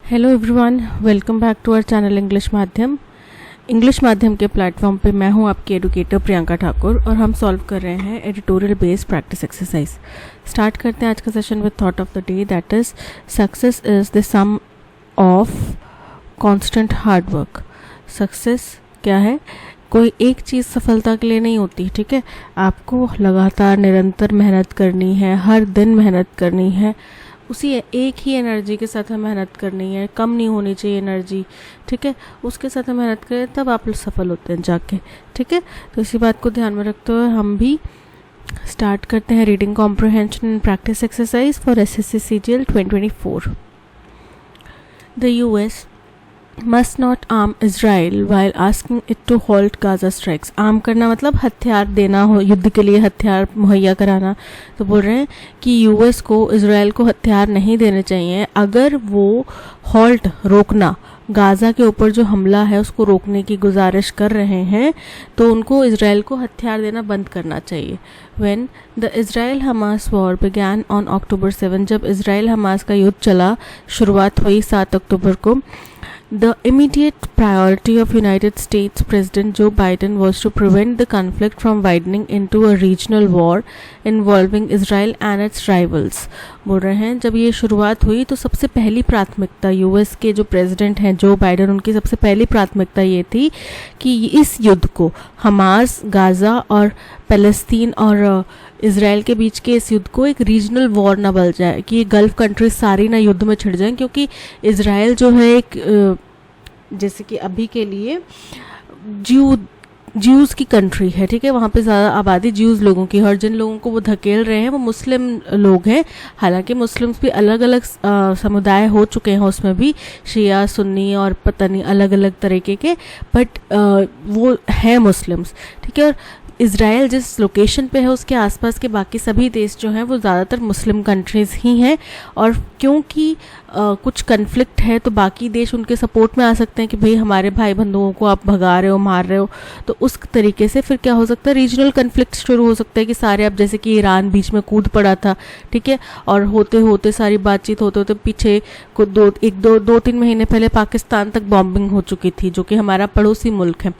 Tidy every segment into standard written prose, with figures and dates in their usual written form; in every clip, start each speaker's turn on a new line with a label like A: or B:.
A: Hello everyone, welcome back to our channel English माध्यम के platform पे मैं हूं आपकी एडुकेटर प्रियंका ठाकुर और हम सॉल्व कर रहे हैं editorial based practice exercise. Start करते हैं आज का session with thought of the day, that is success is the sum of constant hard work. Success क्या है? कोई एक चीज़ सफलता के लिए नहीं होती, ठीक है। आपको लगातार निरंतर मेहनत करनी है, हर दिन मेहनत करनी है, उसी एक ही एनर्जी के साथ हमें मेहनत करनी है, कम नहीं होनी चाहिए एनर्जी, ठीक है। उसके साथ हम मेहनत करें तब आप सफल होते हैं जाके, ठीक है। तो इसी बात को ध्यान में रखते हुए हम भी स्टार्ट करते हैं reading comprehension and practice exercise for SSC CGL 2024। The US must not arm Israel while asking it to halt Gaza strikes। Arm करना मतलब हथियार देना, हो युद्ध के लिए हथियार मुहैया कराना। तो बोल रहे हैं कि यूएस को इजराइल को हथियार नहीं देने चाहिए अगर वो हॉल्ट रोकना, गाज़ा के ऊपर जो हमला है उसको रोकने की गुजारिश कर रहे हैं तो उनको इजराइल को हथियार देना बंद करना चाहिए। When the Israel-Hamas war began on October 7, जब इजराइल हमास का युद्ध चला, शुरुआत हुई 7 अक्टूबर को, The immediate priority of United States President Joe Biden was to prevent the conflict from widening into a regional war involving Israel and its rivals। बोल रहे हैं जब ये शुरुआत हुई तो सबसे पहली प्राथमिकता यूएस के जो प्रेसिडेंट हैं जो बाइडन, उनकी सबसे पहली प्राथमिकता ये थी कि इस युद्ध को, हमास, गाज़ा और फ़लस्तीन और इजराइल के बीच के इस युद्ध को एक रीजनल वॉर ना बन जाए, कि ये गल्फ कंट्रीज सारी ना युद्ध में छिड़ जाएं, क्योंकि इजराइल जो है एक जैसे कि अभी के लिए ज्यूज़ की कंट्री है, ठीक है। वहाँ पे ज़्यादा आबादी ज्यूज़ लोगों की, और जिन लोगों को वो धकेल रहे हैं वो मुस्लिम लोग हैं। हालांकि मुस्लिम्स भी अलग अलग समुदाय हो चुके हैं, उसमें भी शिया, सुन्नी और पता नहीं अलग अलग तरीके के, बट वो है मुस्लिम्स, ठीक है। और इज़राइल जिस लोकेशन पे है उसके आसपास के बाकी सभी देश जो हैं वो ज़्यादातर मुस्लिम कंट्रीज़ ही हैं, और क्योंकि कुछ कन्फ्लिक्ट है तो बाकी देश उनके सपोर्ट में आ सकते हैं कि भाई हमारे भाई बंधुओं को आप भगा रहे हो, मार रहे हो। तो उस तरीके से फिर क्या हो सकता है, रीजनल कन्फ्लिक्ट शुरू हो सकता है कि सारे, अब जैसे कि ईरान बीच में कूद पड़ा था, ठीक है, और होते होते सारी बातचीत होते होते पीछे को दो तीन महीने पहले पाकिस्तान तक बॉम्बिंग हो चुकी थी, जो कि हमारा पड़ोसी मुल्क है,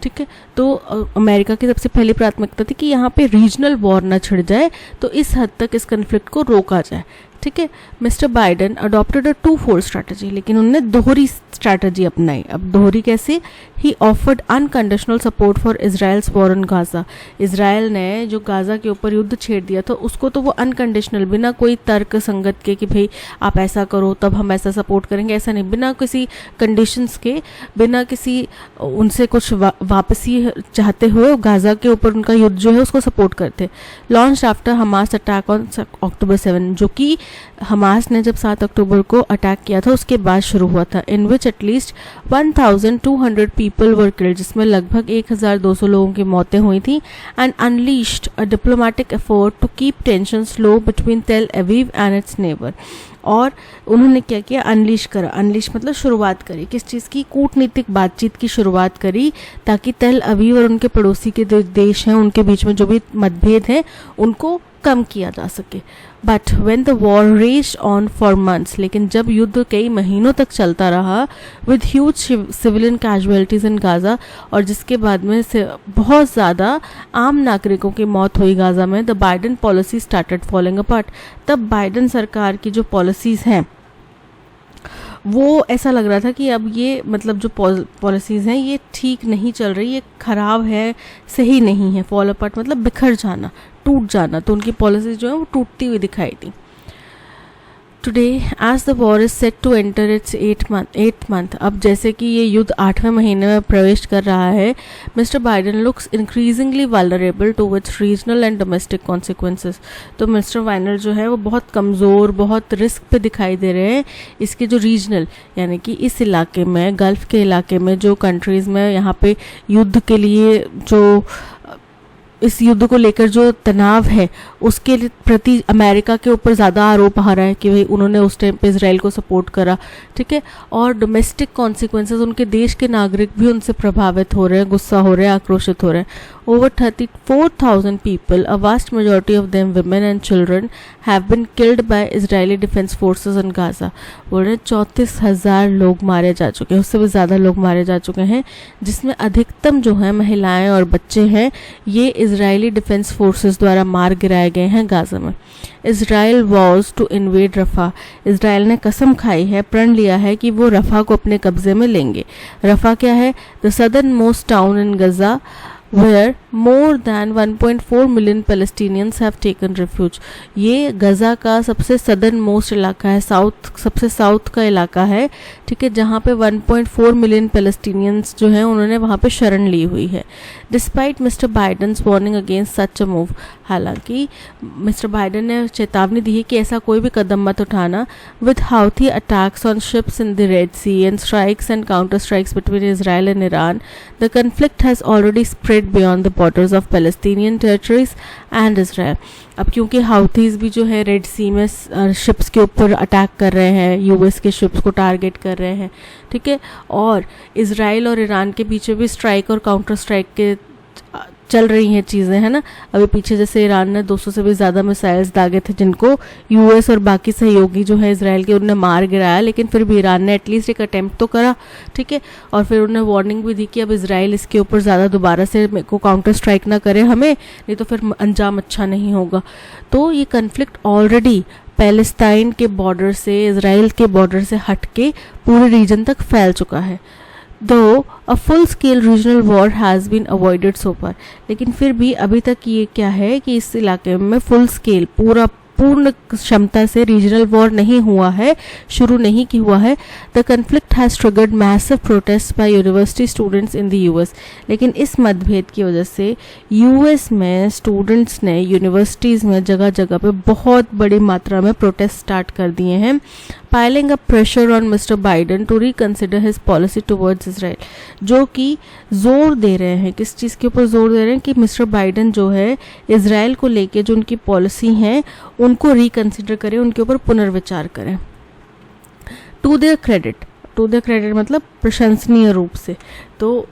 A: ठीक है। तो अमेरिका की सबसे पहली प्राथमिकता थी कि यहाँ पे रीजनल वॉर न छिड़ जाए, तो इस हद तक इस कन्फ्लिक्ट को रोका जाए, ठीक है। Mister Biden adopted a 2-4 strategy, लेकिन उन्होंने दोहरी स्ट्रैटेजी अपनाई। अब दोहरी कैसे? ही offered unconditional support for Israel's war on Gaza. Israel ने जो गाज़ा के ऊपर युद्ध छेड़ दिया था उसको तो वो अनकंडीशनल, बिना कोई तर्क संगत के कि भाई आप ऐसा करो तब हम ऐसा सपोर्ट करेंगे, ऐसा नहीं, बिना किसी कंडीशंस के, बिना किसी उनसे कुछ वापसी चाहते हुए गाज़ा के ऊपर उनका युद्ध जो है उसको सपोर्ट करते। Launch after Hamas attack on October 7, जो कि हमास ने जब 7 अक्टूबर को अटैक किया था उसके बाद शुरू हुआ था। In which at least 1200 people were killed, जिसमें लगभग 1200 लोगों की मौतें हुई थी, and unleashed a diplomatic effort to keep tension low between Tel Aviv and it's neighbour. और उन्होंने क्या किया? अनलीश करा। अनलीश मतलब शुरुआत करी, किस चीज़ की? कूटनीतिक बातचीत की शुरुआत करी, ताकि तेल अवीव और उनके पड़ोसी के जो देश हैं उनके बीच में जो भी मतभेद हैं उनको कम किया जा सके। But when the war raised on for months, लेकिन जब युद्ध कई महीनों तक चलता रहा, with huge civilian casualties in Gaza, और जिसके बाद में से बहुत ज़्यादा आम नागरिकों की मौत हुई गाज़ा में, the Biden policy started falling apart. तब बाइडन सरकार की जो पॉलिसीज़ हैं वो ऐसा लग रहा था कि अब ये मतलब जो पॉलिसीज़ हैं ये ठीक नहीं चल रही, ये ख़राब है, सही नहीं है। फॉल अपार्ट मतलब बिखर जाना, टूट जाना। तो उनकी पॉलिसीज़ जो है वो टूटती हुई दिखाई दी। Today as the war is set to enter its 8th month, अब जैसे कि ये युद्ध 8वें महीने में प्रवेश कर रहा है, mister Biden looks increasingly vulnerable to its regional and domestic consequences. तो मिस्टर बाइडन जो है वो बहुत कमज़ोर, बहुत रिस्क पे दिखाई दे रहे हैं। इसके जो रीजनल यानी कि इस इलाके में, गल्फ़ के इलाके में जो कंट्रीज़ में यहाँ पे युद्ध के लिए जो इस युद्ध को लेकर जो तनाव है उसके प्रति अमेरिका के ऊपर ज़्यादा आरोप आ रहा है कि भाई उन्होंने उस टाइम पे इजराइल को सपोर्ट करा, ठीक है। और डोमेस्टिक कॉन्सिक्वेंसेस, उनके देश के नागरिक भी उनसे प्रभावित हो रहे हैं, गुस्सा हो रहे हैं, आक्रोशित हो रहे हैं। Over 34,000 people, a vast majority of them women and children, have been killed by Israeli Defense Forces in Gaza. बोल रहे 34,000 लोग मारे जा चुके हैं, उससे भी ज़्यादा लोग मारे जा चुके हैं, जिसमें अधिकतम जो है महिलाएं और बच्चे हैं, ये इजरायली डिफेंस फोर्सेस द्वारा मार गिराए गए हैं गाजा में. Israel was to invade Rafah. Israel ने कसम खाई है, प्रण लिया है कि वो रफा को अपने कब्जे में लेंगे. रफा क्या है? The southernmost town in Gaza where more than 1.4 million Palestinians have taken refuge. ये गजा का सबसे सदर्न मोस्ट इलाका है, सबसे साउथ का इलाका है, ठीक है, जहाँ पे 1.4 मिलियन पैलेस्टीनियंस जो हैं उन्होंने वहाँ पे शरण ली हुई है. Despite mister बाइडन्स warning against such a move. हालांकि मिस्टर बाइडन ने चेतावनी दी है कि ऐसा कोई भी कदम मत उठाना. With Houthi attacks on ships in the red sea and strikes and counter strikes between Israel and Iran, the conflict has already spread beyond the borders of Palestinian territories and Israel. अब क्योंकि हाउथीज भी जो है red सी में ships के ऊपर attack कर रहे हैं, यूएस के शिप्स को टारगेट कर रहे हैं, ठीक है, और इसराइल और ईरान के बीच भी स्ट्राइक और काउंटर स्ट्राइक के चल रही हैं चीज़ें, है ना. अभी पीछे जैसे ईरान ने 200 से भी ज़्यादा मिसाइल्स दागे थे जिनको यूएस और बाकी सहयोगी जो है इसराइल के उन्होंने मार गिराया, लेकिन फिर भी ईरान ने एटलीस्ट एक अटेम्प्ट तो करा, ठीक है, और फिर उन्होंने वार्निंग भी दी कि अब इसराइल इसके ऊपर ज़्यादा दोबारा से को काउंटर स्ट्राइक ना करे हमें, नहीं तो फिर अंजाम अच्छा नहीं होगा. तो ये कन्फ्लिक्ट ऑलरेडी पैलेस्टाइन के बॉर्डर से, इसराइल के बॉर्डर से हट के पूरे रीजन तक फैल चुका है. Though a full-scale regional war has been avoided so far, लेकिन फिर भी अभी तक ये क्या है कि इस इलाके में फुल स्केल पूर्ण क्षमता से रीजनल वॉर नहीं हुआ है, शुरू नहीं की हुआ है. The conflict has triggered massive protest by university students in the US. लेकिन इस मतभेद की वजह से यूएस में स्टूडेंट्स ने यूनिवर्सिटीज़ में जगह जगह पे बहुत बड़ी मात्रा में प्रोटेस्ट स्टार्ट कर दिए हैं, piling up pressure on Mr. Biden to reconsider his policy towards Israel. जो कि जोर दे रहे हैं, किस चीज़ के ऊपर जोर दे रहे हैं कि मिस्टर बाइडन जो है इसराइल को लेके जो उनकी पॉलिसी हैं उनको रिकंसिडर करें, उनके ऊपर पुनर्विचार करें. टू देयर क्रेडिट मतलब प्रशंसनीय रूप से. तो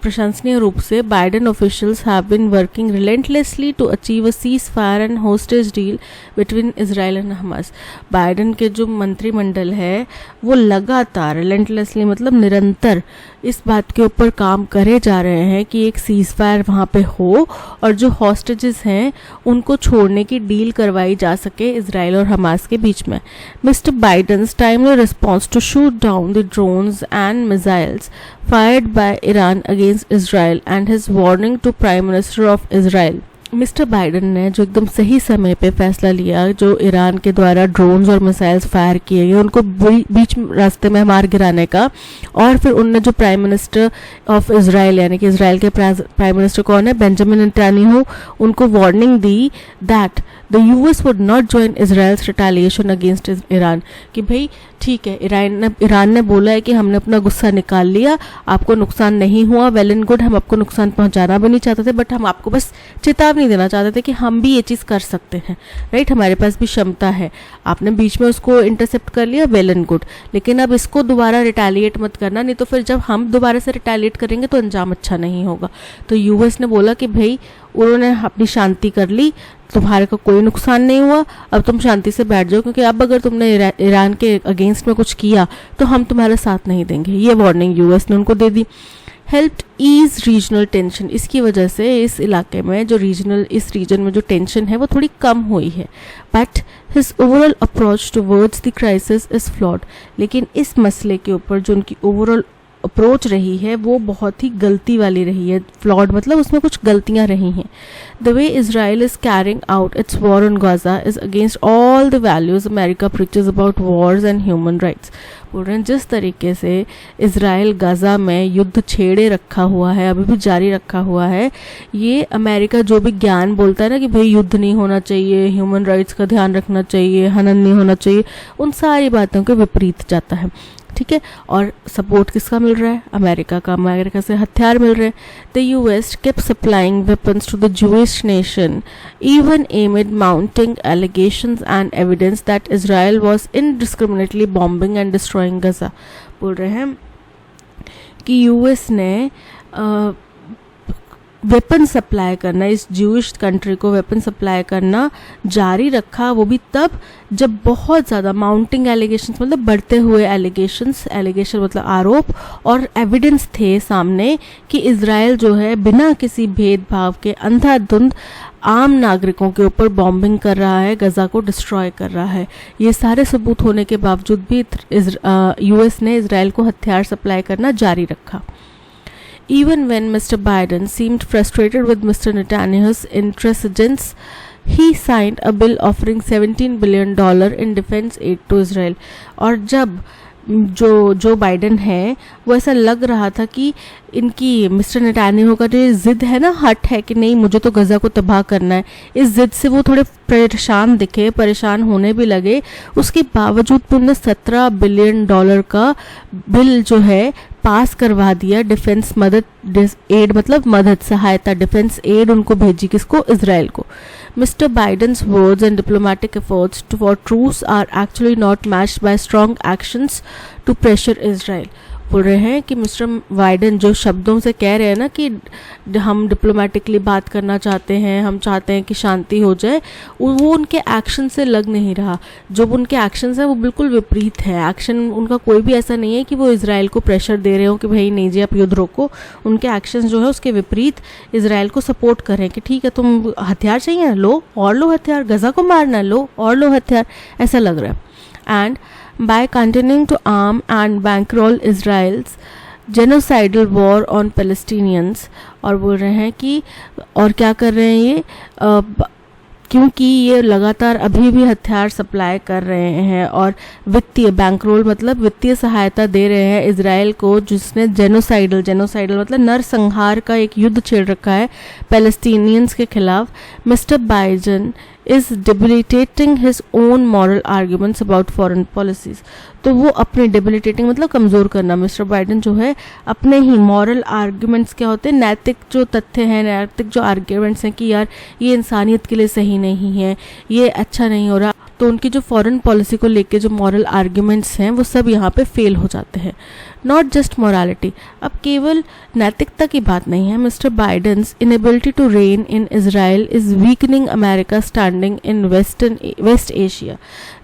A: प्रशंसनीय रूप से Biden officials have been working relentlessly to achieve a ceasefire and hostage deal between Israel and Hamas. Biden के जो मंत्रिमंडल है वो लगातार रिलेंटलेसली मतलब निरंतर इस बात के ऊपर काम करे जा रहे हैं कि एक सीज फायर वहाँ पे हो और जो हॉस्टेजेस हैं उनको छोड़ने की डील करवाई जा सके इजराइल और हमास के बीच में. Mister Biden's timely response to shoot down the drones and missiles fired by Iran against Israel and his warning to Prime Minister of Israel. Mister Biden ने जो एकदम सही समय पे फैसला लिया, जो ईरान के द्वारा ड्रोन्स और मिसाइल्स फायर किए गए उनको बीच रास्ते में मार गिराने का, और फिर उनने जो प्राइम मिनिस्टर ऑफ इसराइल यानी कि इसराइल के प्राइम मिनिस्टर कौन है, बेंजामिन नेतन्याहू, उनको warning the that the US would not join Israel's retaliation against Iran. कि भाई ठीक है, ईरान ने बोला है कि हमने अपना गुस्सा निकाल लिया, आपको नुकसान नहीं हुआ, वेल एंड गुड, हम आपको नुकसान पहुंचाना भी नहीं चाहते थे, बट हम आपको बस चेतावनी देना चाहते थे कि हम भी ये चीज़ कर सकते हैं, राइट, हमारे पास भी क्षमता है. आपने बीच में उसको इंटरसेप्ट कर लिया, वेल एंड गुड, लेकिन अब इसको दोबारा रिटेलिएट मत करना, नहीं तो फिर जब हम दोबारा से रिटेलिएट करेंगे तो अंजाम अच्छा नहीं होगा. तो यूएस ने बोला कि भाई उन्होंने अपनी शांति कर ली, तुम्हारे को कोई नुकसान नहीं हुआ, अब तुम शांति से बैठ जाओ, क्योंकि अब अगर तुमने ईरान के अगेंस्ट में कुछ किया तो हम तुम्हारे साथ नहीं देंगे. ये वार्निंग यूएस ने उनको दे दी. Helped ease regional tension. इसकी वजह से इस इलाके में जो इस रीजन में जो टेंशन है वो थोड़ी कम हुई है. But his overall approach towards the crisis is flawed. लेकिन इस मसले के ऊपर जो उनकी ओवरऑल अप्रोच रही है वो बहुत ही गलती वाली रही है. फ्लॉड मतलब उसमें कुछ गलतियां रही हैं. The way Israel is carrying out it's war on Gaza is against all the values America preaches about Wars and human rights. बोल रहे हैं जिस तरीके से इजराइल गाजा में युद्ध छेड़े रखा हुआ है, अभी भी जारी रखा हुआ है, ये अमेरिका जो भी ज्ञान बोलता है ना कि भाई युद्ध नहीं होना चाहिए, ह्यूमन राइट्स का ध्यान रखना चाहिए, हनन नहीं होना चाहिए, उन सारी बातों के विपरीत जाता है. ठीक है, और सपोर्ट किसका मिल रहा है, अमेरिका का. अमेरिका से हथियार मिल रहे हैं. The US kept supplying weapons to the Jewish nation even amid mounting allegations and evidence that Israel was indiscriminately bombing and destroying Gaza. बोल रहे हैं कि यूएस ने वेपन सप्लाई करना, इस ज्यूइश कंट्री को वेपन सप्लाई करना जारी रखा, वो भी तब जब बहुत ज़्यादा माउंटिंग एलिगेशंस, मतलब बढ़ते हुए एलिगेशन मतलब आरोप और एविडेंस थे सामने कि इजराइल जो है बिना किसी भेदभाव के अंधाधुंध आम नागरिकों के ऊपर बॉम्बिंग कर रहा है, गजा को डिस्ट्रॉय कर रहा है। ये सारे सबूत होने के बावजूद भी यूएस ने इजराइल को हथियार सप्लाई करना जारी रखा। Even when Mr. Biden seemed frustrated with Mr. Netanyahu's intransigence, he signed a bill offering $17 billion in defense aid to Israel. और जब जो बाइडन है वो ऐसा लग रहा था कि इनकी मिस्टर नेतान्याहू का जो ज़िद है ना, हट है कि नहीं मुझे तो गज़ा को तबाह करना है, इस ज़िद से वो थोड़े परेशान दिखे, परेशान होने भी लगे। उसके बावजूद उन्होंने $17 बिलियन का बिल जो है पास करवा दिया। डिफेंस मदद एड मतलब मदद सहायता, डिफेंस एड उनको भेजी, किसको? इजराइल को। Mr. Biden's words and diplomatic efforts for truce are actually not matched by strong actions to pressure Israel. बोल रहे हैं कि मिस्टर बाइडन जो शब्दों से कह रहे हैं ना कि हम डिप्लोमेटिकली बात करना चाहते हैं, हम चाहते हैं कि शांति हो जाए, वो उनके एक्शन से लग नहीं रहा। जो उनके एक्शंस हैं वो बिल्कुल विपरीत है। एक्शन उनका कोई भी ऐसा नहीं है कि वो इजराइल को प्रेशर दे रहे हो कि भाई नहीं जी आप युद्ध रोको। उनके एक्शंस जो है उसके विपरीत इजराइल को सपोर्ट कर रहे हैं कि ठीक है तुम हथियार चाहिए लो और लो हथियार, गजा को मारना लो और लो हथियार, ऐसा लग रहा है। And by continuing to arm and bankroll Israel's genocidal war on Palestinians, और बोल रहे हैं कि और क्या कर रहे हैं ये क्योंकि ये लगातार अभी भी हथियार सप्लाई कर रहे हैं और वित्तीय बैंकरोल मतलब वित्तीय सहायता दे रहे हैं इजराइल को, जिसने जेनोसाइडल मतलब नरसंहार का एक युद्ध छेड़ रखा है पैलेस्टीनियंस के खिलाफ। Mister Biden is debilitating his own moral arguments about foreign policies. तो वो अपने debilitating मतलब कमज़ोर करना, मिस्टर बाइडन जो है अपने ही moral arguments क्या होते हैं, नैतिक जो तथ्य हैं, नैतिक जो arguments हैं कि यार ये इंसानियत के लिए सही नहीं है, ये अच्छा नहीं हो रहा, तो उनकी जो फॉरेन पॉलिसी को लेके जो मॉरल आर्ग्यूमेंट्स हैं वो सब यहाँ पे फेल हो जाते हैं। नॉट जस्ट मोरालिटी, अब केवल नैतिकता की बात नहीं है। Mister Biden's inability to rein in Israel is weakening America standing in waste Asia.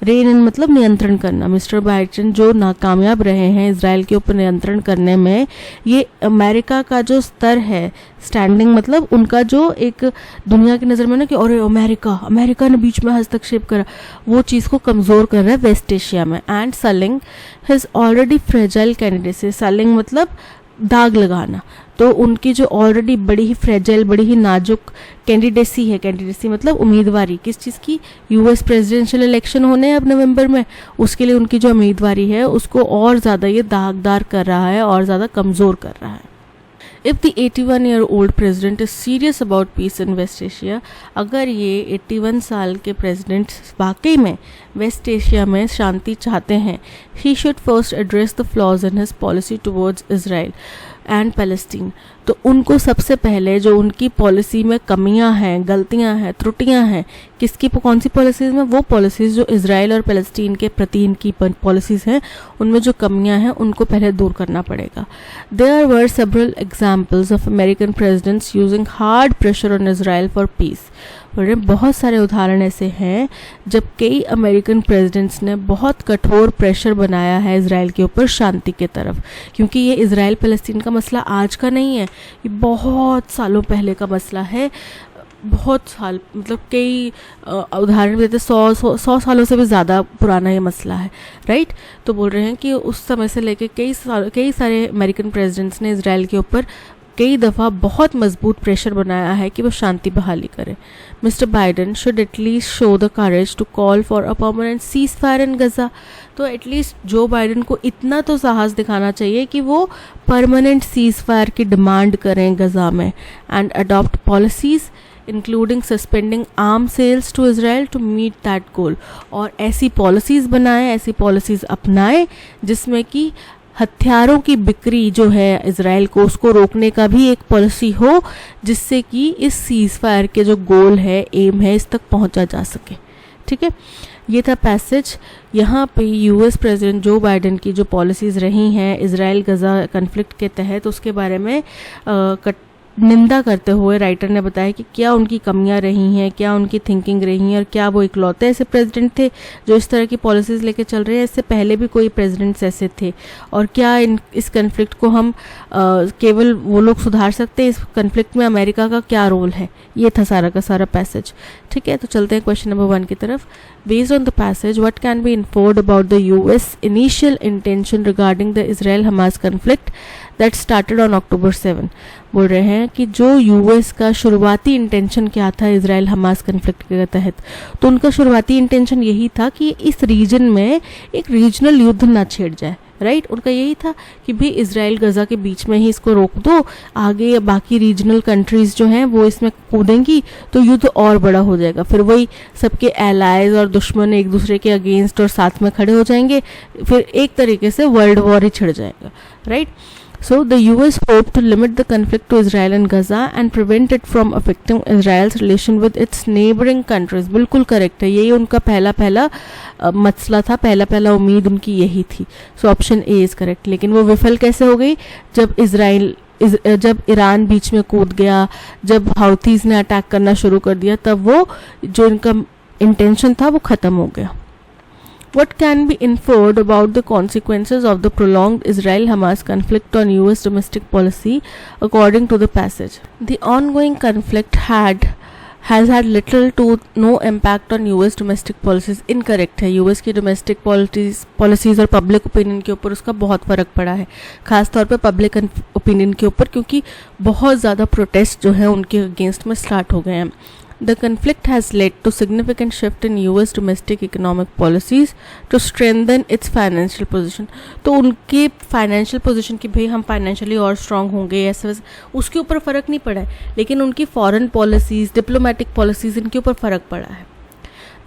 A: Rein in मतलब नियंत्रण करना। मिस्टर बाइडन जो नाकामयाब रहे हैं इजराइल के ऊपर नियंत्रण करने में, ये अमेरिका का जो स्तर है, स्टैंडिंग मतलब उनका जो एक दुनिया की नज़र में ना कि और अमेरिका ने बीच में हस्तक्षेप करा, वो चीज़ को कमज़ोर कर रहा है वेस्ट एशिया में। And selling his already fragile candidacy, selling मतलब दाग लगाना, तो उनकी जो ऑलरेडी बड़ी ही फ्रेजाइल, बड़ी ही नाजुक कैंडिडेसी है, कैंडिडेसी मतलब उम्मीदवारी किस चीज़ की, यूएस प्रेसिडेंशियल इलेक्शन होने हैं अब नवंबर में, उसके लिए उनकी जो उम्मीदवारी है उसको और ज़्यादा ये दागदार कर रहा है और ज़्यादा कमज़ोर कर रहा है। If the 81-year-old president is serious about peace in West Asia, अगर ये 81 साल के प्रेसिडेंट वाकई में वेस्ट एशिया में शांति चाहते हैं, he should first address the flaws in his policy towards Israel and Palestine. तो उनको सबसे पहले जो उनकी पॉलिसी में कमियां हैं, गलतियां हैं, त्रुटियां हैं, किसकी कौन सी पॉलिसीज़ में, वो पॉलिसीज़ जो इजराइल और फ़लस्तीन के प्रति इनकी पॉलिसीज़ हैं उनमें जो कमियां हैं उनको पहले दूर करना पड़ेगा। There were several examples of American presidents using hard pressure on Israel for peace. बहुत सारे उदाहरण ऐसे हैं जब कई अमेरिकन प्रेसिडेंट्स ने बहुत कठोर प्रेशर बनाया है इजराइल के ऊपर शांति के तरफ, क्योंकि ये इजराइल फ़लस्तीन का मसला आज का नहीं है, ये बहुत सालों पहले का मसला है। बहुत साल मतलब कई उदाहरण देते 100 सालों से भी ज़्यादा पुराना ये मसला है, राइट। तो बोल रहे हैं कि उस समय से लेके कई सारे अमेरिकन प्रेसिडेंट्स ने इजराइल के ऊपर कई दफ़ा बहुत मजबूत प्रेशर बनाया है कि वो शांति बहाली करे। Mister Biden should at least show the courage to call for a permanent seize fire in Gaza. तो एटलीस्ट जो बाइडन को इतना तो साहस दिखाना चाहिए कि वो परमानेंट सीज फायर की डिमांड करें गजा में, and adopt policies including suspending arm sales to Israel to meet that goal. और ऐसी पॉलिसीज़ बनाएं, ऐसी पॉलिसीज़ अपनाएं जिसमें कि हथियारों की बिक्री जो है इजराइल को, उसको रोकने का भी एक पॉलिसी हो, जिससे कि इस सीज फायर के जो गोल है, एम है, इस तक पहुंचा जा सके। ठीक है, ये था पैसेज। यहाँ पे यूएस प्रेसिडेंट जो बाइडन की जो पॉलिसीज़ रही हैं इजराइल गजा कन्फ्लिक्ट के तहत, उसके बारे में निंदा करते हुए राइटर ने बताया कि क्या उनकी कमियां रही हैं, क्या उनकी थिंकिंग रही हैं, और क्या वो इकलौते ऐसे प्रेसिडेंट थे जो इस तरह की पॉलिसीज़ लेके चल रहे हैं, इससे पहले भी कोई प्रेसिडेंट्स ऐसे थे, और क्या इस कन्फ्लिक्ट को हम केवल वो लोग सुधार सकते हैं, इस कन्फ्लिक्ट में अमेरिका का क्या रोल है। ये था सारा का सारा पैसेज। ठीक है, तो चलते हैं क्वेश्चन नंबर 1 की तरफ। Based on the passage, what can be inferred about the US initial intention regarding the Israel-Hamas conflict that started on October 7? बोल रहे हैं कि जो यूएस का शुरुआती इंटेंशन क्या था इजराइल हमास कन्फ्लिक्ट के तहत, तो उनका शुरुआती इंटेंशन यही था कि इस रीजन में एक रीजनल युद्ध ना छेड़ जाए। राइट, उनका यही था कि भाई इजराइल गजा के बीच में ही इसको रोक दो, आगे बाकी रीजनल कंट्रीज जो हैं वो इसमें कूदेंगी तो युद्ध और बड़ा हो जाएगा, फिर वही सबके एलाइज और दुश्मन एक दूसरे के अगेंस्ट और साथ में खड़े हो जाएंगे, फिर एक तरीके से वर्ल्ड वॉर ही छिड़ जाएगा। Right, so the US hoped to limit the conflict to Israel and Gaza and prevent it from affecting Israel's relation with its neighboring countries। बिल्कुल करेक्ट है, यही उनका पहला मसला था, पहला उम्मीद उनकी यही थी। So option A is correct. लेकिन वो विफल कैसे हो गई? जब ईरान बीच में कूद गया, जब हाउथीज ने अटैक करना शुरू कर दिया, तब वो जो इनका इंटेंशन था वो खत्म हो गया। What can be inferred about the consequences of the prolonged Israel-Hamas conflict on US domestic policy according to the passage? The ongoing conflict has had little to no impact on US domestic policies। Incorrect है, US की domestic policies और public opinion के ऊपर उसका बहुत फ़र्क पड़ा है, खास तौर पे public opinion के ऊपर, क्योंकि बहुत ज़्यादा protest जो है उनके against में start हो गए हैं। The conflict has led to significant shift in US domestic economic policies to strengthen its financial position। तो उनके financial position की भाई हम financially और strong होंगे ऐसे वैसे, उसके ऊपर फ़र्क नहीं पड़ा है, लेकिन उनकी foreign policies, diplomatic policies, इनके ऊपर फ़र्क पड़ा है।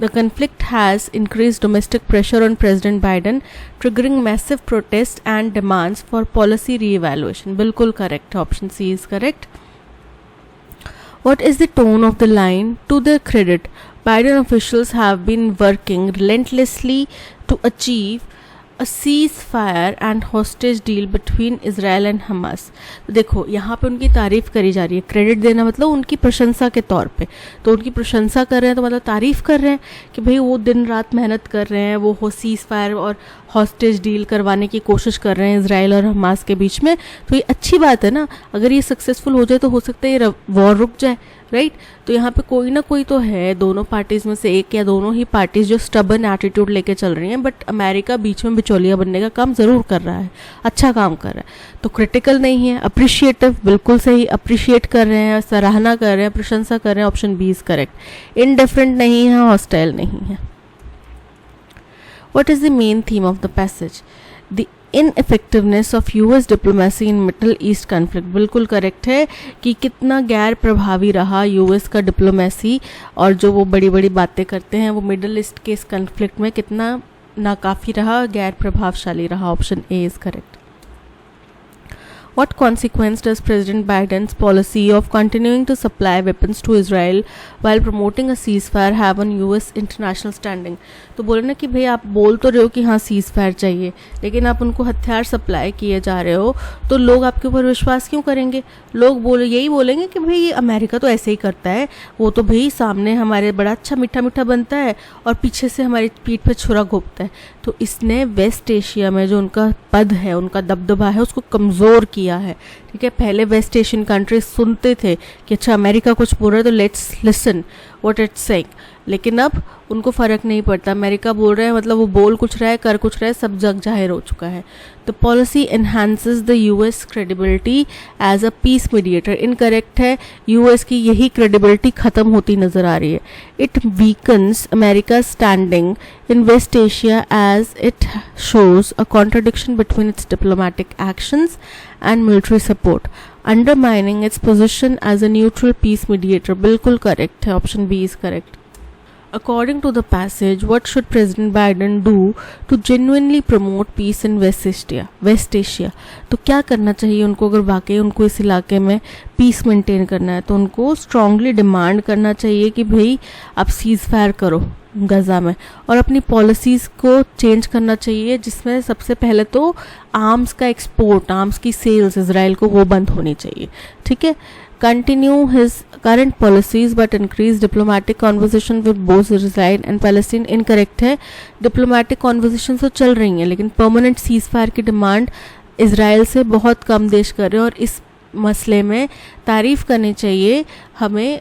A: The conflict has increased domestic pressure on President Biden, triggering massive protests and demands for policy re-evaluation। बिल्कुल correct, option C is correct। What is the tone of the line? To their credit, Biden officials have been working relentlessly to achieve a ceasefire and hostage deal between Israel and Hamas। देखो यहाँ पे उनकी तारीफ करी जा रही है, credit देना मतलब उनकी प्रशंसा के तौर पे, तो उनकी प्रशंसा कर रहे हैं तो मतलब तारीफ कर रहे हैं कि भाई वो दिन रात मेहनत कर रहे हैं, वो सीज फायर और हॉस्टेज डील करवाने की कोशिश कर रहे हैं इसराइल और हमास के बीच में। तो ये अच्छी बात है ना, अगर ये सक्सेसफुल हो जाए तो हो सकता है ये वॉर रुक जाए। राइट, तो यहाँ पे कोई ना कोई तो है, दोनों पार्टीज में से एक या दोनों ही पार्टीज जो स्टबन एटीट्यूड लेके चल रही हैं, बट अमेरिका बीच में बिचौलिया बनने का काम ज़रूर कर रहा है, अच्छा काम कर रहा है। तो क्रिटिकल नहीं है, अप्रिशिएटिव, बिल्कुल सही, अप्रिशिएट कर रहे हैं, सराहना कर रहे हैं, प्रशंसा कर रहे हैं, option B is correct. Indifferent नहीं है, हॉस्टाइल नहीं है। What is the main theme of the passage? The ineffectiveness of US diplomacy in Middle East conflict। बिल्कुल करेक्ट है कि कितना गैर प्रभावी रहा यूएस का डिप्लोमेसी, और जो वो बड़ी बड़ी बातें करते हैं वो मिडल ईस्ट के इस कन्फ्लिक्ट में कितना नाकाफ़ी रहा, गैर प्रभावशाली रहा। Option A is correct. What consequence does President Biden's policy of continuing to supply weapons to Israel while promoting a ceasefire have on US international standing? तो बोले ना कि भाई आप बोल तो रहे हो कि हाँ सीज़फायर चाहिए, लेकिन आप उनको हथियार सप्लाई किए जा रहे हो, तो लोग आपके ऊपर विश्वास क्यों करेंगे? लोग यही बोलेंगे कि भाई अमेरिका तो ऐसे ही करता है, वो तो भाई सामने हमारे बड़ा अच्छा मीठा मीठा बनता है और पीछे से हमारी पीठ पे छुरा घोंपता है। तो इसने वेस्ट एशिया में जो उनका पद है, उनका दबदबा है, उसको कमज़ोर किया है। ठीक है, पहले वेस्ट एशियन कंट्रीज सुनते थे कि अच्छा अमेरिका कुछ बोल रहा है तो let's listen what it's saying, लेकिन अब उनको फ़र्क नहीं पड़ता, अमेरिका बोल रहा है मतलब वो बोल कुछ रहा है, कर कुछ रहा है, सब जग जाहिर हो चुका है। The policy enhances the US credibility as a peace mediator. Incorrect है, यूएस की यही क्रेडिबिलिटी ख़त्म होती नज़र आ रही है। It weakens America standing in waste Asia as it shows a contradiction between its diplomatic actions and military support, undermining its position as a neutral peace mediator। बिल्कुल करेक्ट है, option B is correct. According to the passage, what should President Biden do to genuinely promote peace in West Asia? तो क्या करना चाहिए उनको अगर वाकई उनको इस इलाके में पीस मेंटेन करना है? तो उनको स्ट्रांगली डिमांड करना चाहिए कि भाई आप सीज फायर करो गज़ा में, और अपनी पॉलिसीज़ को चेंज करना चाहिए, जिसमें सबसे पहले तो आर्म्स का एक्सपोर्ट, आर्म्स की सेल्स इसराइल को वो बंद होनी चाहिए। ठीक है, continue his current policies but increase diplomatic conversation with both Israel and Palestine। Incorrect है, डिप्लोमेटिक कॉन्वर्सेशन तो चल रही हैं लेकिन परमानेंट सीज फायर की डिमांड इसराइल से बहुत कम देश कर रहे हैं। और इस मसले में तारीफ़ करनी चाहिए हमें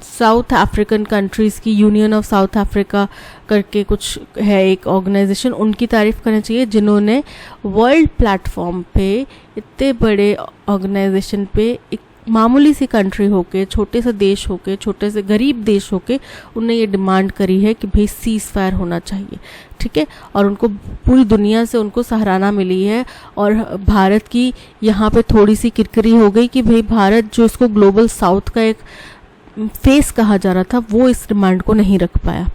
A: साउथ अफ्रीकन कंट्रीज़ की, यूनियन ऑफ साउथ अफ्रीका करके कुछ है एक ऑर्गेनाइजेशन, उनकी तारीफ़ करनी चाहिए जिन्होंने वर्ल्ड प्लेटफॉर्म पे इतने बड़े ऑर्गेनाइजेशन पे एक मामूली सी कंट्री होके, छोटे से देश होके, छोटे से गरीब देश होके उनने ये डिमांड करी है कि भाई सीज़ फायर होना चाहिए, ठीक है। और उनको पूरी दुनिया से उनको सराहना मिली है। और भारत की यहाँ पे थोड़ी सी किरकिरी हो गई कि भाई भारत जो इसको ग्लोबल साउथ का एक फेस कहा जा रहा था वो इस डिमांड को नहीं रख पाया।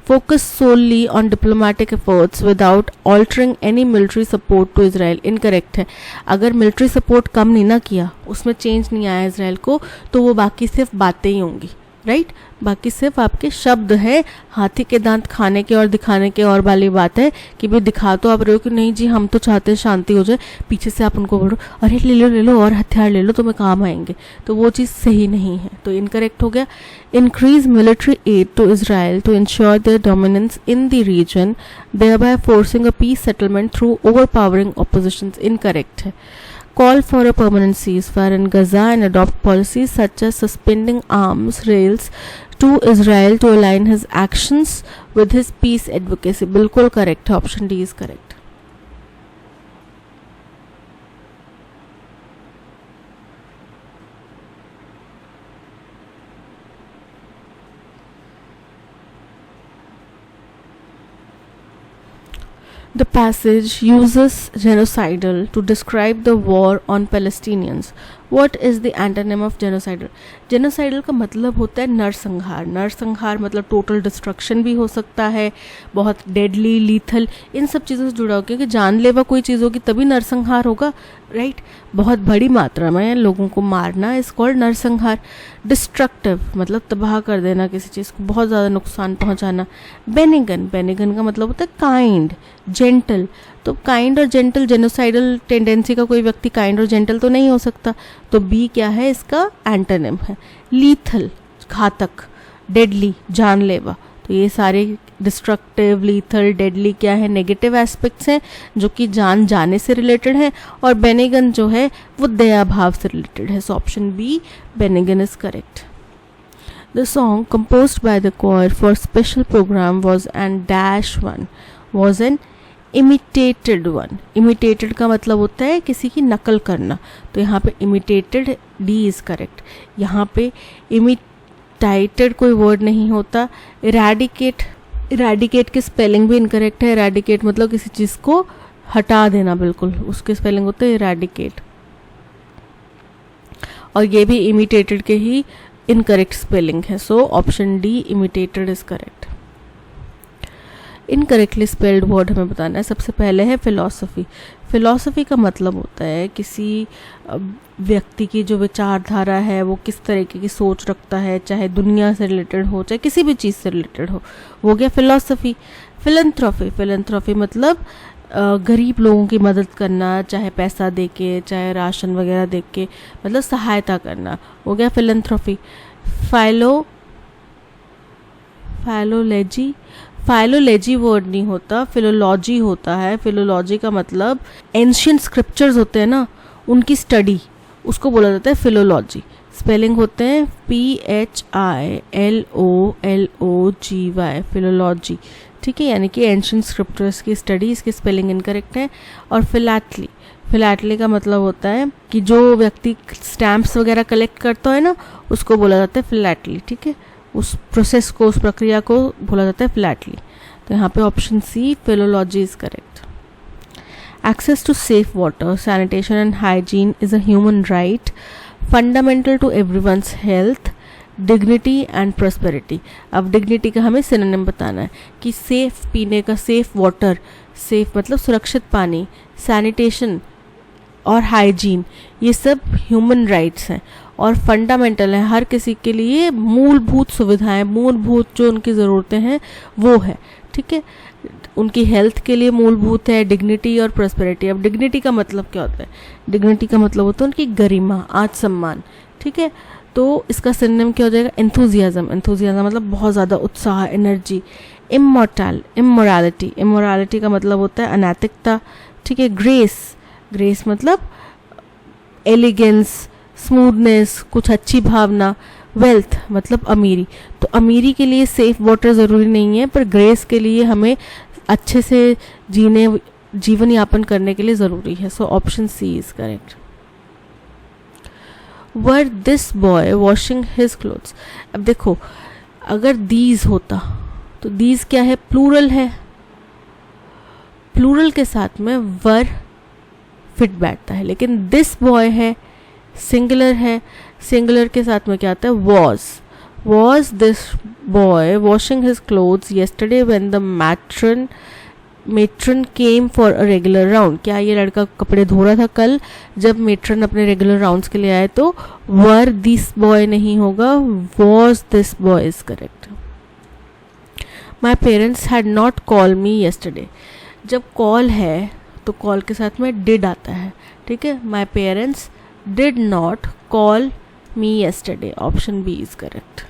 A: Focus solely on diplomatic efforts without altering any military support to Israel. Incorrect है, अगर मिलिट्री सपोर्ट कम नहीं ना किया, उसमें चेंज नहीं आया इसराइल को, तो वो बाकी सिर्फ बातें ही होंगी, राइट। बाकी सिर्फ आपके शब्द है, हाथी के दांत खाने के और दिखाने के और वाली बात है कि भाई दिखा तो आप रहे हो कि नहीं जी हम तो चाहते हैं शांति हो जाए, पीछे से आप उनको बोलो अरे ले लो और हथियार ले लो तुम्हें काम आएंगे, तो वो चीज़ सही नहीं है, तो इनकरेक्ट हो गया। Increase military aid to Israel to ensure their dominance in the region thereby forcing a peace settlement through overpowering oppositions. Incorrect है। Call for a permanent ceasefire in Gaza and adopt policies such as suspending arms rails to Israel to align his actions with his peace advocacy। बिल्कुल correct है, option D is correct. The passage uses genocidal to describe the war on Palestinians। What is the antonym of genocidal? Genocidal का मतलब होता है नरसंहार। नरसंहार मतलब total destruction भी हो सकता है, बहुत डेडली, लीथल, इन सब चीज़ों से जुड़ा हो, क्योंकि जानलेवा कोई चीज़ होगी तभी नरसंहार होगा, राइट। बहुत बड़ी मात्रा में लोगों को मारना इज कॉल्ड नरसंहार। डिस्ट्रक्टिव मतलब तबाह कर देना, किसी चीज़ को बहुत ज़्यादा नुकसान पहुंचाना। बेनिगन, बेनिगन का मतलब होता है काइंड, जेंटल। तो काइंड और जेंटल, जेनोसाइडल टेंडेंसी का कोई व्यक्ति काइंड और जेंटल तो नहीं हो सकता, तो बी क्या है इसका एंटोनिम है। लीथल घातक, डेडली जानलेवा, तो ये सारे डिस्ट्रक्टिव, लीथल, डेडली क्या है नेगेटिव एस्पेक्ट्स हैं जो कि जान जाने से रिलेटेड है। और बेनिगन जो है वो दया भाव से रिलेटेड है, so option B benign is correct. The song composed by the choir for special program was an imitated one। imitated का मतलब होता है किसी की नकल करना, तो यहाँ पे imitated D is correct। यहाँ पे imitated कोई वर्ड नहीं होता। eradicate की स्पेलिंग भी इनकरेक्ट है। eradicate मतलब किसी चीज़ को हटा देना, बिल्कुल उसके स्पेलिंग होते है eradicate, और ये भी imitated के ही इनकरेक्ट स्पेलिंग है, so option D imitated is correct. Incorrectly spelled word हमें बताना है। सबसे पहले है फिलॉसफी। फिलॉसफी का मतलब होता है किसी व्यक्ति की जो विचारधारा है वो किस तरीके की सोच रखता है, चाहे दुनिया से रिलेटेड हो चाहे किसी भी चीज़ से रिलेटेड हो गया फिलॉसफी। फिलंथ्रॉफी, फिलंथ्रॉफी मतलब गरीब लोगों की मदद करना, चाहे पैसा दे के चाहे राशन वगैरह दे के, मतलब सहायता करना, हो गया फिलंथ्रॉफी। फाइलोलॉजी वर्ड नहीं होता, फिलोलॉजी होता है। फिलोलॉजी का मतलब एंशिएंट स्क्रिप्चर्स होते हैं ना, उनकी स्टडी, उसको बोला जाता है फिलोलॉजी। स्पेलिंग होते हैं PHILOLOGY, फिलोलॉजी, ठीक है, यानी कि एंशिएंट स्क्रिप्चर्स की स्टडी, इसकी स्पेलिंग इनकरेक्ट है। और फिलैटली, फिलैटली का मतलब होता है कि जो व्यक्ति स्टैम्प्स वगैरह कलेक्ट करता है ना, उसको बोला जाता है फिलैटली, ठीक है, उस प्रोसेस को, उस प्रक्रिया को बोला जाता है फिलैटली। तो यहाँ पे option C philology is correct. Access to safe water, sanitation and hygiene is a human right fundamental to everyone's health, dignity and prosperity. अब डिग्निटी का हमें सिनोनिम बताना है कि सेफ पीने का, सेफ वाटर, सेफ मतलब सुरक्षित पानी, सैनिटेशन और हाइजीन, ये सब ह्यूमन राइट्स हैं और फंडामेंटल है, हर किसी के लिए मूलभूत सुविधाएं, मूलभूत जो उनकी ज़रूरतें हैं वो है, ठीक है। उनकी हेल्थ के लिए मूलभूत है डिग्निटी और प्रॉस्पेरिटी। अब डिग्निटी का मतलब क्या होता है? डिग्निटी का मतलब होता है उनकी गरिमा, आत्मसम्मान, ठीक है। तो इसका सिनोनिम क्या हो जाएगा? एंथुजियाज्म। एंथुजियाज्म मतलब बहुत ज़्यादा उत्साह, एनर्जी। इमोरालिटी, इमोरालिटी का मतलब होता है अनैतिकता, ठीक है। ग्रेस, ग्रेस मतलब एलिगेंस, स्मूथनेस, कुछ अच्छी भावना। वेल्थ मतलब अमीरी। तो अमीरी के लिए सेफ वाटर ज़रूरी नहीं है, पर ग्रेस के लिए हमें अच्छे से जीवन यापन करने के लिए ज़रूरी है। So option C is correct. Were this boy washing his clothes. अब देखो, अगर दीज होता तो दीज क्या है? प्लूरल है। प्लूरल के साथ में वर फिट बैठता है, लेकिन दिस बॉय है, सिंगुलर है। सिंगुलर के साथ में क्या आता है? Was this boy washing his clothes yesterday when the matron came for a regular round. क्या ये लड़का कपड़े धो रहा था कल जब मेट्रन अपने रेगुलर राउंड्स के लिए आए? तो वर दिस बॉय नहीं होगा, was this boy is correct. My parents had not call me yesterday. जब कॉल है तो कॉल के साथ में डिड आता है, ठीक है। My parents did not call me yesterday, option B is correct.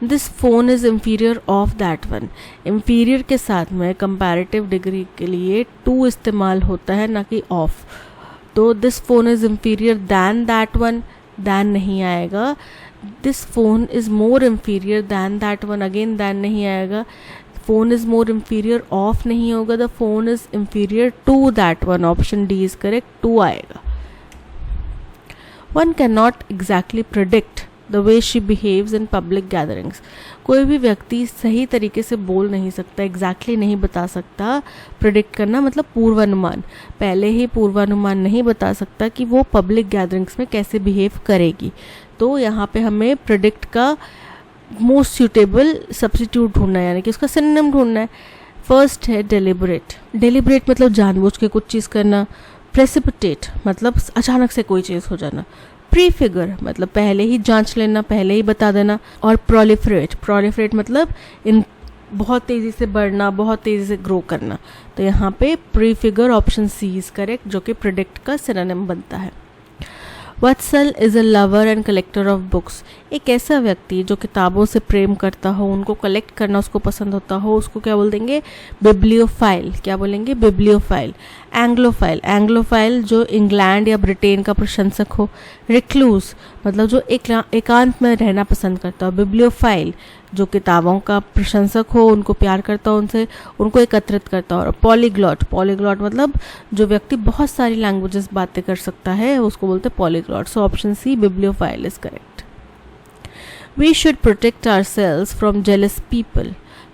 A: This phone is inferior of that one. Inferior के साथ में कंपैरेटिव डिग्री के लिए टू इस्तेमाल होता है, ना कि ऑफ। तो this phone is inferior than that one, than नहीं आएगा। This phone is more inferior than that one, again than नहीं आएगा। Phone is more inferior of नहीं होगा। The phone is inferior to that one, option D is correct, to आएगा। One can not exactly predict the way she behaves in public gatherings. कोई भी व्यक्ति सही तरीके से बोल नहीं सकता, एग्जैक्टली नहीं बता सकता। प्रिडिक्ट करना मतलब पूर्वानुमान, पहले ही पूर्वानुमान नहीं बता सकता कि वो पब्लिक गैदरिंग्स में कैसे बिहेव करेगी। तो यहाँ पे हमें प्रिडिक्ट का मोस्ट सूटेबल सब्स्टिट्यूट ढूंढना है, यानी कि उसका सिनोनिम ढूंढना है। फर्स्ट है डेलिबरेट। डेलिबरेट मतलब जानबूझ के कुछ चीज़ करना। प्रेसिपिटेट मतलब अचानक से कोई चीज़ हो जाना। प्रीफिगर मतलब पहले ही जांच लेना, पहले ही बता देना। और प्रोलिफरेट, प्रोलिफरेट मतलब इन बहुत तेज़ी से बढ़ना, बहुत तेज़ी से ग्रो करना। तो यहाँ पे prefigure option C is correct, जो कि प्रिडिक्ट का सिनोनिम बनता है। Vatsal is a lover and collector of books. एक ऐसा व्यक्ति जो किताबों से प्रेम करता हो, उनको कलेक्ट करना उसको पसंद होता हो, उसको क्या बोल देंगे? बिब्लियोफाइल। क्या बोलेंगे? बिब्लियोफाइल। एंग्लोफाइल, एंग्लोफाइल जो इंग्लैंड या ब्रिटेन का प्रशंसक हो। रिक्लूस मतलब जो एकांत में रहना पसंद करता हो। बिब्लियोफाइल जो किताबों का प्रशंसक हो, उनको प्यार करता हो, उनको एकत्रित करता हो। और पॉलीग्लॉट, पॉलीग्लॉट मतलब जो व्यक्ति बहुत सारी लैंग्वेजेस बातें कर सकता है, उसको बोलते हैं polyglot. So option C bibliophile is correct. We should protect ourselves from jealous people.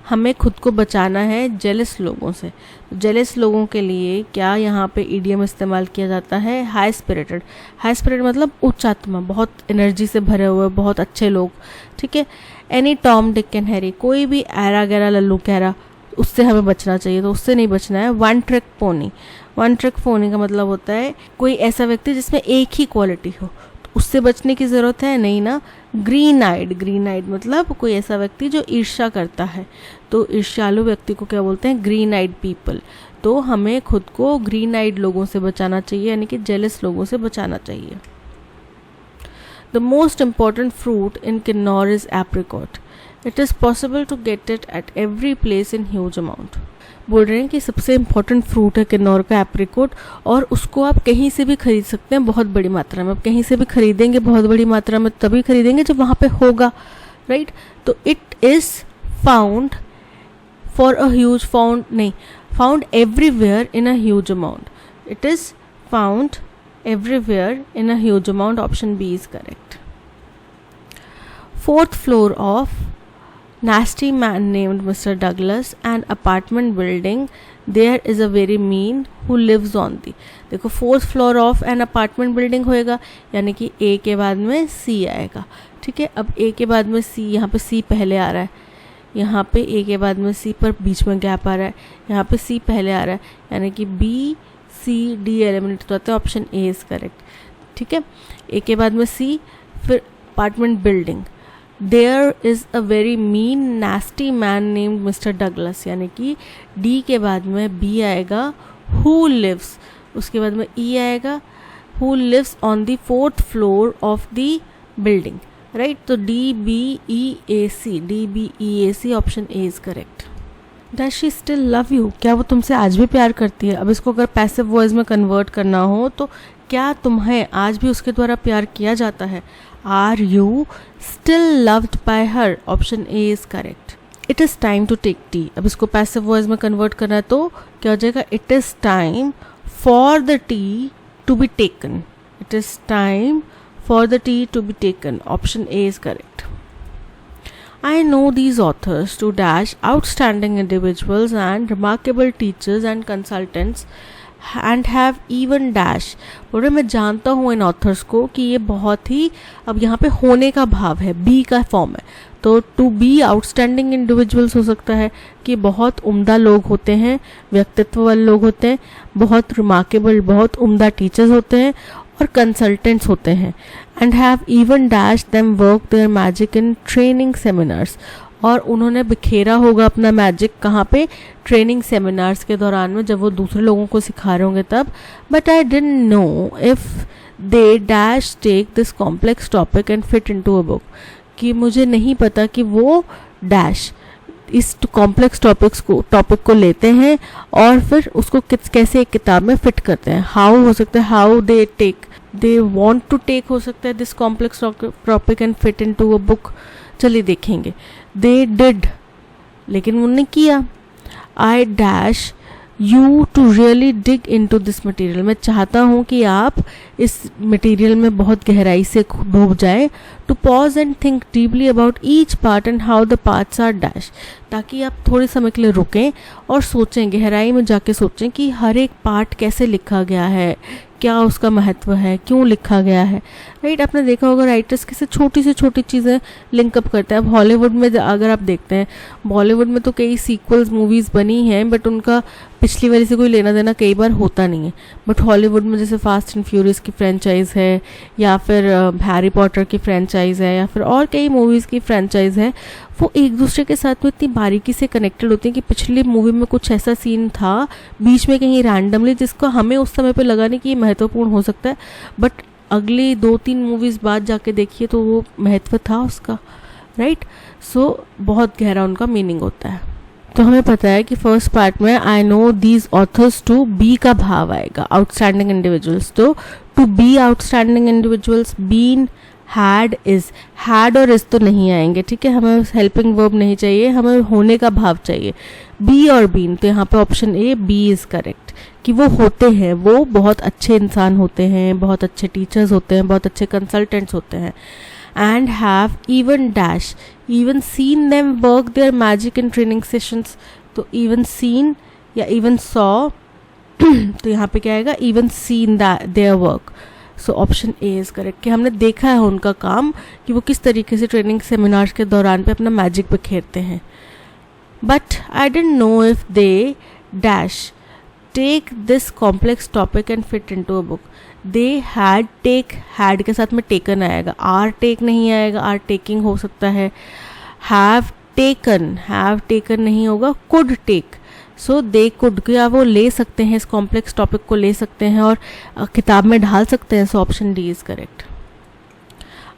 A: हमें खुद को बचाना है जेलस लोगों से। जेलस लोगों के लिए क्या यहाँ पे ईडियम इस्तेमाल किया जाता है? High spirited. हाई स्पिरिटेड मतलब उच्च आत्मा, बहुत एनर्जी से भरे हुए, बहुत अच्छे लोग, ठीक है। Any Tom Dick and Harry, कोई भी ऐरा गैरा लल्लू कहरा, उससे हमें बचना चाहिए, तो उससे नहीं बचना है। One trick pony. One trick pony का मतलब होता है कोई ऐसा व्यक्ति जिसमें एक ही क्वालिटी हो, तो उससे बचने की ज़रूरत है नहीं ना। ग्रीन आइड, ग्रीन आइड मतलब कोई ऐसा व्यक्ति जो ईर्ष्या करता है, तो ईर्ष्यालु व्यक्ति को क्या बोलते हैं? ग्रीन आइड पीपल। तो हमें खुद को ग्रीन आइड लोगों से बचाना चाहिए, यानी कि जेलस लोगों से बचाना चाहिए। The most important fruit in Kinnaur is apricot. It is possible to get it at every place in huge amount. बोल रहे हैं कि सबसे इम्पॉर्टेंट फ्रूट है किन्नौर का एप्रिकॉट, और उसको आप कहीं से भी खरीद सकते हैं बहुत बड़ी मात्रा में। आप कहीं से भी खरीदेंगे बहुत बड़ी मात्रा में तभी खरीदेंगे जब वहाँ पे होगा, राइट। तो it is found for a huge found everywhere in a huge amount. It is found everywhere in a huge amount, option B is correct. Fourth floor of nasty man named Mr. Douglas, an apartment building, there is a very mean who lives on the। देखो fourth floor of an apartment building होएगा, यानी कि ए के बाद में सी आएगा, ठीक है। अब ए के बाद में सी, यहाँ पे सी पहले आ रहा है, यहाँ पे ए के बाद में सी पर बीच में गैप आ रहा है, यहाँ पे सी पहले आ रहा है, यानी कि बी सी डी एलिमिनेट हो जाता है, ऑप्शन ए इज करेक्ट, ठीक है। ए के बाद में सी, फिर apartment building, there is a very mean nasty man named Mr Douglas, यानी कि डी के बाद में बी आएगा, हु लिव्स, उसके बाद में ई आएगा, who lives on the 4th floor of the building, right. तो DBEAC option A is correct. Does she still love you, क्या वो तुमसे आज भी प्यार करती है। अब इसको अगर पैसिव वॉइस में कन्वर्ट करना हो तो क्या तुम्हें आज भी उसके द्वारा प्यार किया जाता है। Are you still loved by her, option A is correct. It is time to take tea, अब इसको पैसिव वॉइस में कन्वर्ट करना है तो क्या हो जाएगा, it is time for the tea to be taken, it is time for the tea to be taken, option A is correct. I know these authors to dash outstanding individuals and remarkable teachers and consultants and have even dash, बोले मैं जानता हूँ इन authors को कि ये बहुत ही, अब यहाँ पे होने का भाव है, बी का फॉर्म है, तो टू बी आउटस्टैंडिंग इंडिविजुअल्स हो सकता है कि बहुत उम्दा लोग होते हैं, व्यक्तित्व वाले लोग होते हैं, बहुत रिमार्केबल, बहुत उम्दा टीचर्स होते हैं और कंसल्टेंट्स होते हैं। And have even dash them work there magic in training seminars, और उन्होंने बिखेरा होगा अपना मैजिक कहाँ पे, ट्रेनिंग सेमिनार्स के दौरान में, जब वो दूसरे लोगों को सिखा रहे होंगे तब। But I didn't know if they dash take this complex topic and fit into a book, कि मुझे नहीं पता कि वो डैश इस कॉम्प्लेक्स टॉपिक को लेते हैं और फिर उसको कैसे एक किताब में फिट करते हैं। हाउ हो सकता है, how they want to take हो सकता है this complex topic and fit into a book, चलिए देखेंगे। दे डिड, लेकिन उन्होंने किया। I dash you to really dig into this material, मैं चाहता हूँ कि आप इस मटेरियल में बहुत गहराई से डूब जाए। To pause and think deeply about each part and how the parts are dash, ताकि आप थोड़े समय के लिए रुकें और सोचें, गहराई में जाके सोचें कि हर एक पार्ट कैसे लिखा गया है, क्या उसका महत्व है, क्यों लिखा गया है, राइट। आपने देखा होगा राइटर्स कैसे छोटी से छोटी चीज़ें लिंकअप करते हैं। अब हॉलीवुड में अगर आप देखते हैं, बॉलीवुड में तो कई सीक्वल्स मूवीज़ बनी हैं, बट उनका पिछली वाली से कोई लेना देना कई बार होता नहीं है। बट हॉलीवुड में जैसे फास्ट एंड फ्यूरियस की फ्रेंचाइज है, या फिर हैरी पॉटर की फ्रेंचाइज है, या फिर और कई मूवीज़ की फ्रेंचाइज है, वो एक दूसरे के साथ में इतनी बारीकी से कनेक्टेड होती हैं कि पिछली मूवी में कुछ ऐसा सीन था बीच में कहीं रैंडमली, जिसको हमें उस समय पे लगा नहीं कि ये महत्वपूर्ण हो सकता है, बट अगली 2-3 मूवीज़ बाद जाके देखिए तो वो महत्व था उसका, राइट। सो बहुत गहरा उनका मीनिंग होता है। तो हमें पता है कि फर्स्ट पार्ट में I know these authors, to be का भाव आएगा, आउटस्टैंडिंग इंडिविजुअल्स। तो to be outstanding individuals, been, had, is, had और इज तो नहीं आएंगे, ठीक है, हमें हेल्पिंग वर्ब नहीं चाहिए, हमें होने का भाव चाहिए, बी और बीन। तो यहाँ पे option A, B is correct, कि वो होते हैं, वो बहुत अच्छे इंसान होते हैं, बहुत अच्छे टीचर्स होते हैं, बहुत अच्छे कंसल्टेंट्स होते हैं। And have even dash, even seen them work there magic in training sessions, तो इवन सीन या इवन सॉ, तो यहाँ पे क्या आएगा, even seen their work. So option A is correct, कि हमने देखा है उनका काम कि वो किस तरीके से ट्रेनिंग सेमिनार्स के दौरान पे अपना मैजिक बिखेरते हैं। But I didn't know if they dash take this complex topic and fit into a book. They had, take, had के साथ में टेकन आएगा, आर टेक नहीं आएगा, आर टेकिंग हो सकता है। हैव टेकन नहीं होगा, could take. So they could, क्या वो ले सकते हैं, इस कॉम्प्लेक्स टॉपिक को ले सकते हैं और किताब में ढाल सकते हैं। So option D is correct.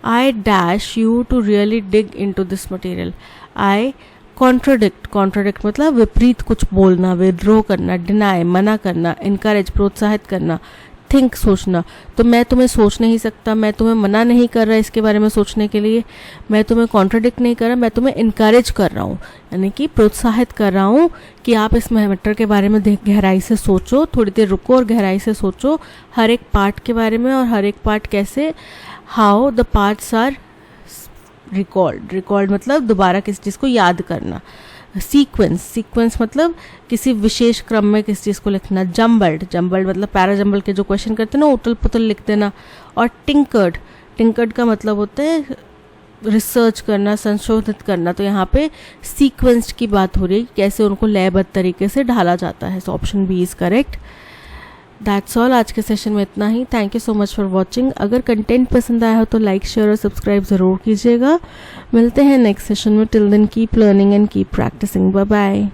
A: I dash you to really dig into this material. I contradict मतलब विपरीत कुछ बोलना, विद्रोह करना, डिनाई, मना करना, इनकरेज, प्रोत्साहित करना, थिंक, सोचना। तो मैं तुम्हें सोच नहीं सकता, मैं तुम्हें मना नहीं कर रहा इसके बारे में सोचने के लिए, मैं तुम्हें कॉन्ट्राडिक्ट नहीं कर रहा, मैं तुम्हें इनकरेज कर रहा हूँ, यानी कि प्रोत्साहित कर रहा हूँ कि आप इस मैटर के बारे में गहराई से सोचो, थोड़ी देर रुको और गहराई से सोचो हर एक पार्ट के बारे में, और हर एक पार्ट कैसे, how the parts are recalled मतलब दोबारा किसी चीज़ को याद करना। सीक्वेंस मतलब किसी विशेष क्रम में किसी चीज़ को लिखना। जम्बल्ड मतलब पैराजम्बल के जो क्वेश्चन करते हैं ना, उतल पुतल लिख देना। और टिंकर्ड का मतलब होता है रिसर्च करना, संशोधित करना। तो यहाँ पे सीक्वेंस्ड की बात हो रही है, कैसे उनको लयबद्ध तरीके से ढाला जाता है। So option B is correct. That's all, आज के सेशन में इतना ही। Thank you so much for watching. अगर कंटेंट पसंद आया हो तो लाइक, शेयर और सब्सक्राइब ज़रूर कीजिएगा। मिलते हैं नेक्स्ट सेशन में। Till then keep learning and keep practising. Bye bye.